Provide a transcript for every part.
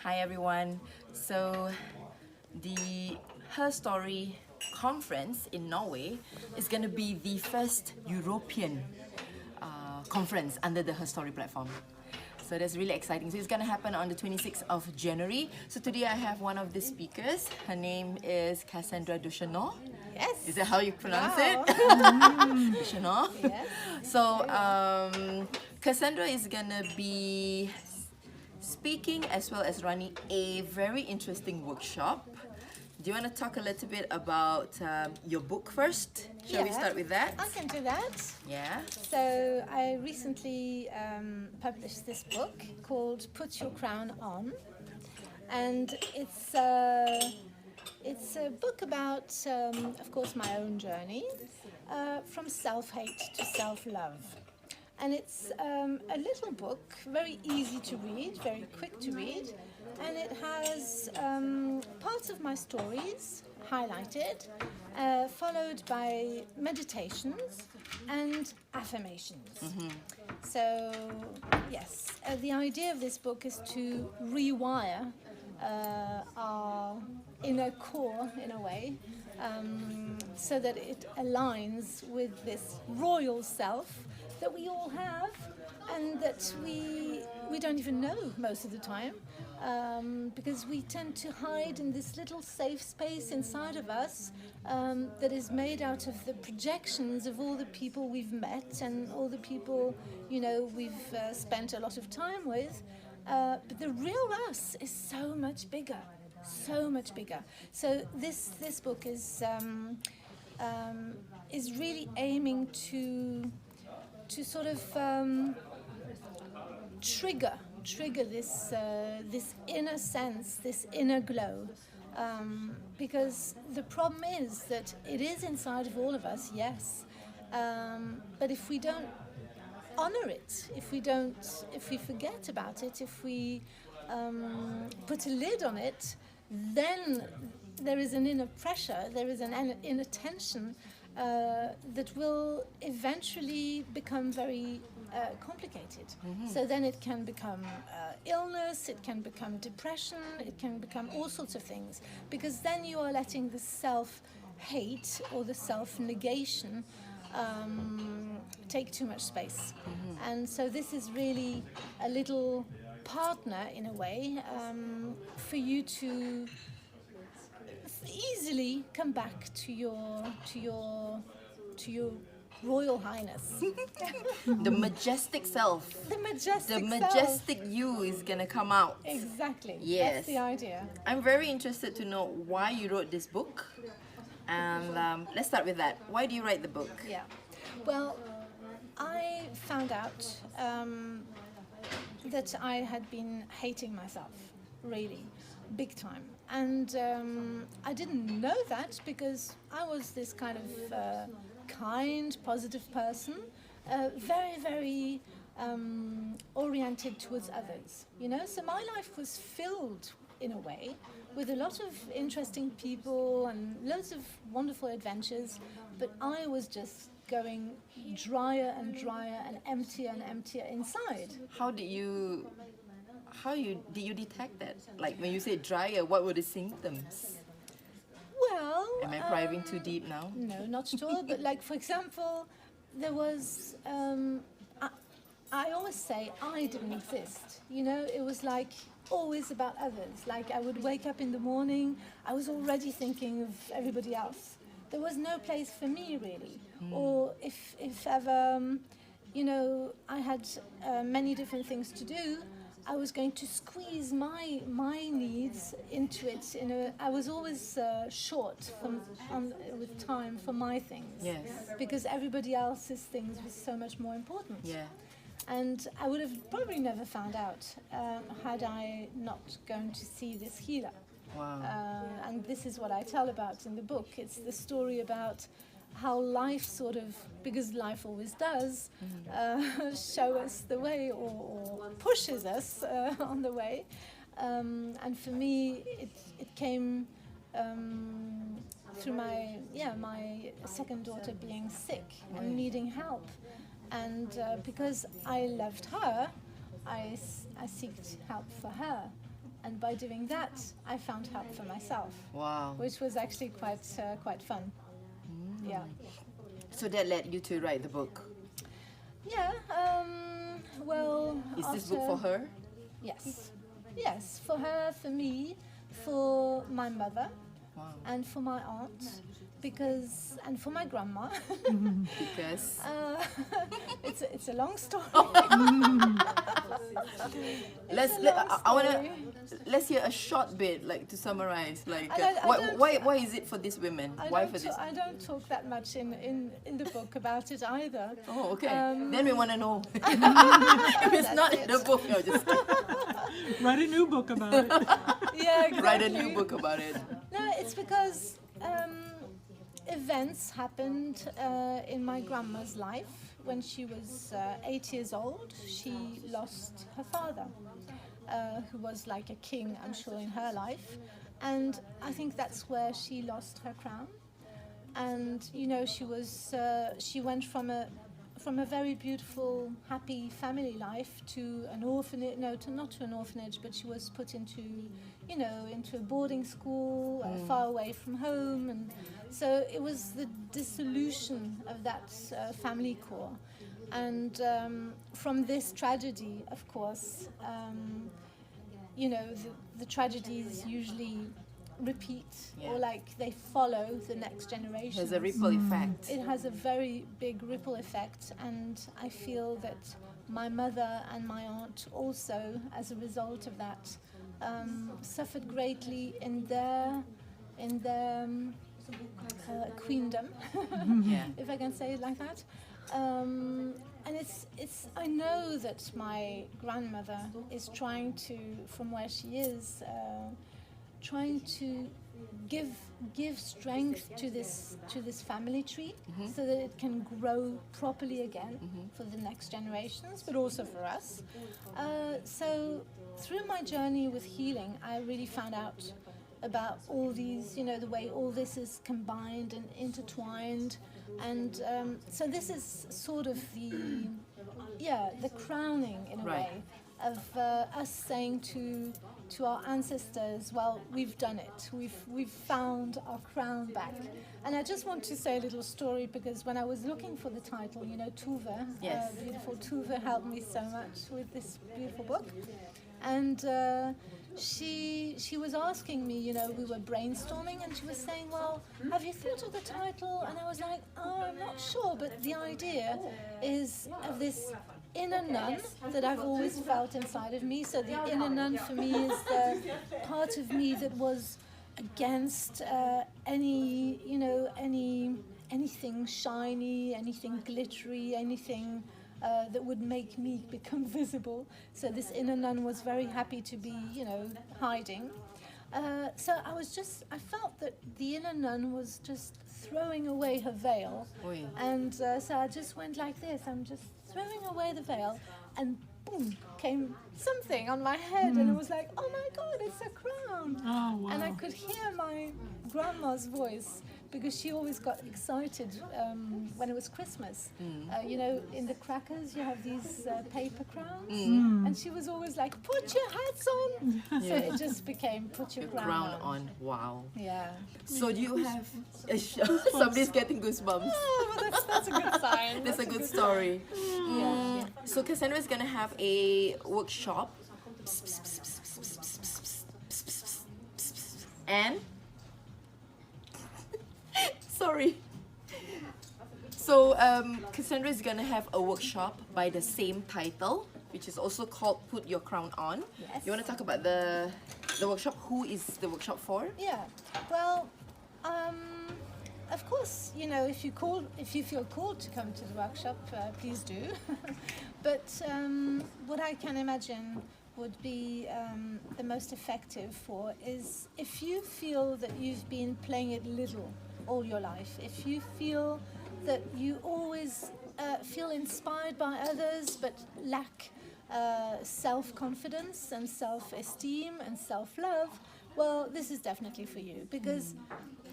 Hi everyone. So the Her Story conference in Norway is going to be the first European conference under the Her Story platform. So that's really exciting. So it's going to happen on the 26th of January. So today I have one of the speakers. Her name is Cassandra Duchenaud. Yes. Is that how you pronounce it? Duchenaud. Yes. So Cassandra is going to be speaking as well as running a very interesting workshop. Do you want to talk a little bit about your book first? Shall we start with that? I can do that. Yeah. So I recently published this book called Put Your Crown On, and it's a book about, of course, my own journey from self-hate to self-love. And it's a little book, very easy to read, very quick to read, and it has parts of my stories highlighted, followed by meditations and affirmations. Mm-hmm. So, yes, the idea of this book is to rewire our inner core, in a way, so that it aligns with this royal self that we all have, and that we don't even know most of the time, because we tend to hide in this little safe space inside of us that is made out of the projections of all the people we've met and all the people, we've spent a lot of time with. But the real us is so much bigger, so much bigger. So this book is really aiming to sort of trigger this inner sense, this inner glow, because the problem is that it is inside of all of us, yes, but if we don't honor it, if we forget about it, if we put a lid on it, then there is an inner pressure, there is an inner tension that will eventually become very complicated. Mm-hmm. So then it can become illness, it can become depression, it can become all sorts of things, because then you are letting the self-hate or the self-negation take too much space. Mm-hmm. And so this is really a little partner, in a way, for you to easily come back to your Royal Highness. The majestic self. The majestic self. You is gonna come out. Exactly. Yes. That's the idea. I'm very interested to know why you wrote this book. And let's start with that. Why do you write the book? Yeah. Well, I found out that I had been hating myself, really, big time. And I didn't know that because I was this kind of kind, positive person, very, very oriented towards others, So my life was filled, in a way, with a lot of interesting people and loads of wonderful adventures, but I was just going drier and drier and emptier inside. How did you detect that? Like when you say drier, what were the symptoms? Well, am I prying too deep now? No, not at all. But like, for example, there was, I always say I didn't exist. It was like always about others. Like I would wake up in the morning, I was already thinking of everybody else. There was no place for me, really. Or if ever, I had many different things to do, I was going to squeeze my needs into it. I was always short with time for my things. Yes. Because everybody else's things was so much more important. Yeah. And I would have probably never found out had I not gone to see this healer. Wow. And this is what I tell about in the book. It's the story about how life sort of, because life always does, show us the way or pushes us on the way. And for me, it came through my second daughter being sick and needing help. And because I loved her, I sought help for her. And by doing that, I found help for myself, Wow. which was actually quite fun. Yeah. So that led you to write the book. Yeah. Well. Is this book for her? Yes. Yes, for her, for me, for my mother, Wow. and for my aunt, and for my grandma. Because It's a long story. Let's hear a short bit, like to summarize. Like, I why is it for these women? Why for this? I don't talk that much in the book about it either. Oh, okay. Then we want to know. If it's not in the book, no, just Write a new book about it. Yeah, exactly. write a new book about it. No, it's because events happened in my grandma's life. When she was 8 years old, she lost her father, who was like a king, I'm sure, in her life. And I think that's where she lost her crown. And, you know, she went from a very beautiful, happy family life to an orphanage, not to an orphanage, but she was put into a boarding school, far away from home. And so it was the dissolution of that family core. And from this tragedy, of course, the tragedies usually repeat, or like they follow the next generation. There's a ripple effect. It has a very big ripple effect, and I feel that my mother and my aunt also, as a result of that, suffered greatly in their queendom, if I can say it like that. And it's. I know that my grandmother is trying to, from where she is, trying to give strength to this family tree, so that it can grow properly again for the next generations, but also for us. So through my journey with healing, I really found out about all these, the way all this is combined and intertwined. And so this is sort of the crowning, in a way, of us saying to our ancestors, well, we've done it. We've found our crown back. And I just want to say a little story, because when I was looking for the title, Tuve, beautiful Tuve, helped me so much with this beautiful book. And she was asking me, we were brainstorming, and she was saying, well, have you thought of the title? And I was like, oh, I'm not sure, but the idea is of this inner nun that I've always felt inside of me. So the inner nun for me is the part of me that was against anything shiny, anything glittery, anything that would make me become visible. So this inner nun was very happy to be, hiding. So I felt that the inner nun was just throwing away her veil. Oui. And so I just went like this. I'm just throwing away the veil, and boom, came something on my head. And it was like, oh my God, it's a crown. Oh, wow. And I could hear my grandma's voice, because she always got excited when it was Christmas. In the crackers you have these paper crowns, and she was always like, put your hats on. So it just became put your crown on. Wow. Yeah. So do you have somebody's getting goosebumps? Oh, well, that's a good sign. That's a good story. Yeah. So Cassandra is gonna have a workshop, and sorry. So Cassandra is gonna have a workshop by the same title, which is also called Put Your Crown On. Yes. You want to talk about the workshop? Who is the workshop for? Yeah. Well, of course, if you feel called to come to the workshop, please do. But what I can imagine would be the most effective for is if you feel that you've been playing it little all your life, if you feel that you always feel inspired by others but lack self-confidence and self-esteem and self-love, well, this is definitely for you, because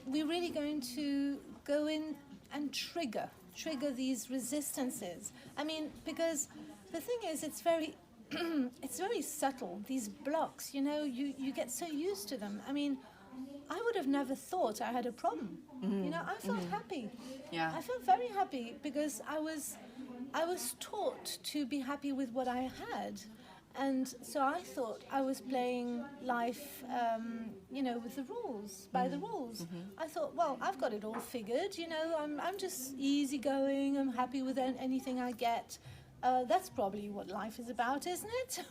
we're really going to go in and trigger these resistances. I mean, because the thing is, it's very it's very subtle. These blocks, you know, you get so used to them. I mean, I would have never thought I had a problem. You know, I felt happy. Yeah. I felt very happy because I was taught to be happy with what I had. And so I thought I was playing life, you know, with the rules, by the rules. I thought, well, I've got it all figured, you know, I'm just easygoing, I'm happy with anything I get. That's probably what life is about, isn't it?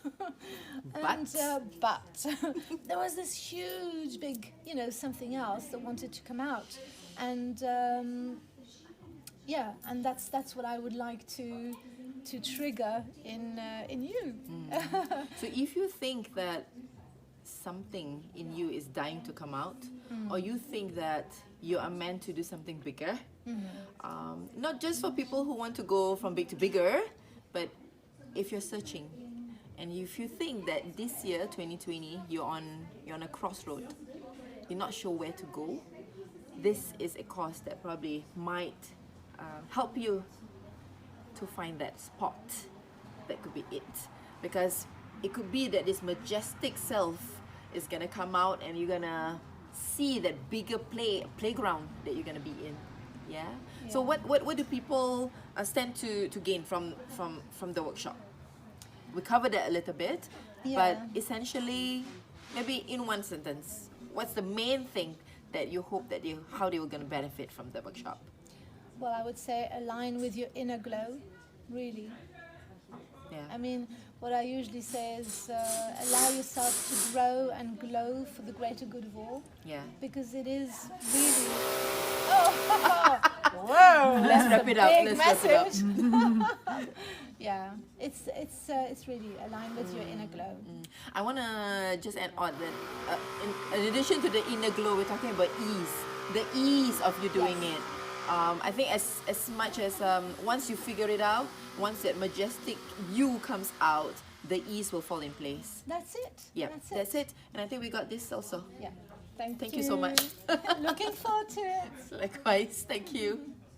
But there was this huge, big, you know, something else that wanted to come out. And yeah, and that's what I would like to trigger in you. So if you think that something in you is dying to come out, or you think that you are meant to do something bigger, not just for people who want to go from big to bigger, but if you're searching, and if you think that this year, 2020, you're on a crossroad, you're not sure where to go, this is a course that probably might help you to find that spot. That could be it, because it could be that this majestic self is gonna come out, and you're gonna see that bigger playground that you're gonna be in. Yeah. So what do people stand to gain from the workshop? We covered that a little bit, but essentially, maybe in one sentence, what's the main thing that you hope that how they were going to benefit from the workshop? Well, I would say align with your inner glow, really. Yeah. I mean, what I usually say is allow yourself to grow and glow for the greater good of all. Yeah. Because it is really... Oh, whoa! Let's wrap it up. Big message. Yeah, it's really aligned with your inner glow. I want to just add on that in addition to the inner glow, we're talking about ease. The ease of you doing it. I think as much as once you figure it out, once that majestic you comes out, the ease will fall in place. That's it. Yeah, that's it. And I think we got this also. Yeah. Thank you so much. Looking forward to it. Likewise. Thank you.